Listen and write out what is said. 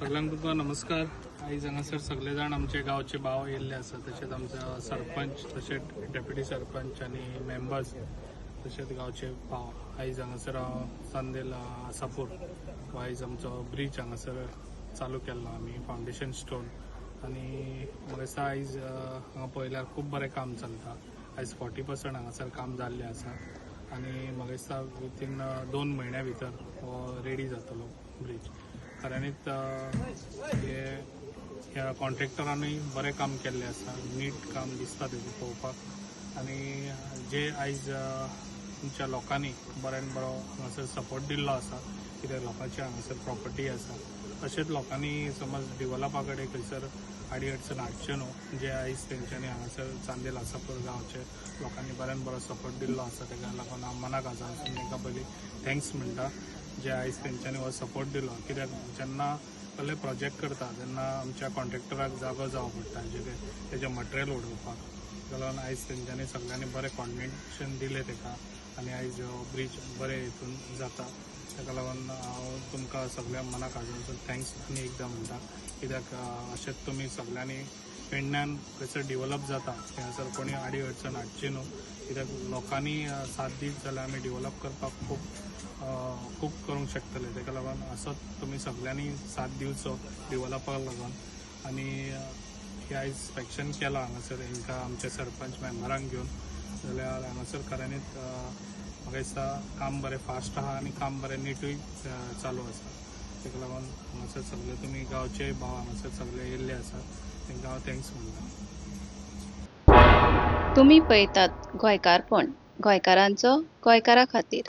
सगळ्यांक तुका नमस्कार। आयज हांगासर सगळे जाण आमचे गांवचे भाव येयल्ले आसा, तशेंच आमचा सरपंच, तशेंच डेप्युटी सरपंच आनी मेंबर्स, तशेंच गांवचे भाव। आयज हांगासर हांव चांदेल आसापूर हो आयज आमचो ब्रिज हांगासर चालू केल्लो आमी, फावंडेशन स्टोन। आनी म्हाका दिसता आयज हांगा पळयल्यार खूब बरें काम चलता। आयज 40% हांगासर काम जाल्लें आसा आनी म्हाका दिसता विथीन 2 म्हयन्या भितर हो रेडी जातलो ब्रिज। खऱ्यांनीच ह्या कॉन्ट्रॅक्टरांनी बरें काम केल्लें आसा, नीट काम दिसता तेजें पळोवपाक। आनी जे आयज तुमच्या लोकांनी बऱ्यान बरो हांगासर सपोर्ट दिल्लो आसा, कित्याक लोकांची हांगासर प्रॉपर्टी आसा, तशेंच लोकांनी समज डेव्हलपा कडेन खंयसर आडी अडचण हाडच्यो न्हू, जे आयज तेंच्यांनी हांगासर चांदेल आसापूर गांवचे लोकांनी बऱ्यान बरो सपोर्ट दिल्लो आसा, ताका लागून हांव मनाक आजून तांकां पयलीं थँक्स म्हणटा, जे आयज तेंच्यांनी हो सपोर्ट दिलो। कित्याक जेन्ना कसले प्रोजेक्ट करता तेन्ना आमच्या कॉन्ट्रॅक्टराक जागो जावो पडटा तेजें मटेरियल उडोवपाक, ताका लागून आयज तेंच्यांनी सगळ्यांनी बरें कॉर्डिनेशन दिलें ताका आनी आयज ब्रिज बरें हितून जाता। ताका लागून हांव तुमकां सगळ्या मनाक आजून थँक्स आनी एकदां म्हणटा, कित्याक अशेंच तुमी सगळ्यांनी पेडण्यान खंयसर डेव्हलप जाता थंयसर कोणी आडी अडचण हाडची न्हू, कित्याक लोकांनी साथ दीत जाल्यार आमी डेव्हलप करपाक खूब करूंक शकतले। ताका लागून असोच तुमी सगळ्यांनी साथ दिवचो डेव्हलपाक लागून। आनी हे आयज स्पेक्शन केलां हांगासर हांकां आमच्या सरपंच मेंबरांक घेवन, जाल्यार हांगासर खऱ्यांनीच म्हाका दिसता काम बरें फास्ट आहा आनी काम बरें नीटूय चालू आसा। ताका लागून हांगासर सगळे तुमी गांवचे भाव हांगासर सगळे येयल्ले आसा, तांकां हांव थँक्स म्हणटा। तुम्ही पळयतात गोंयकारपण, गोंयकारांचो गोंयकारा खातीर।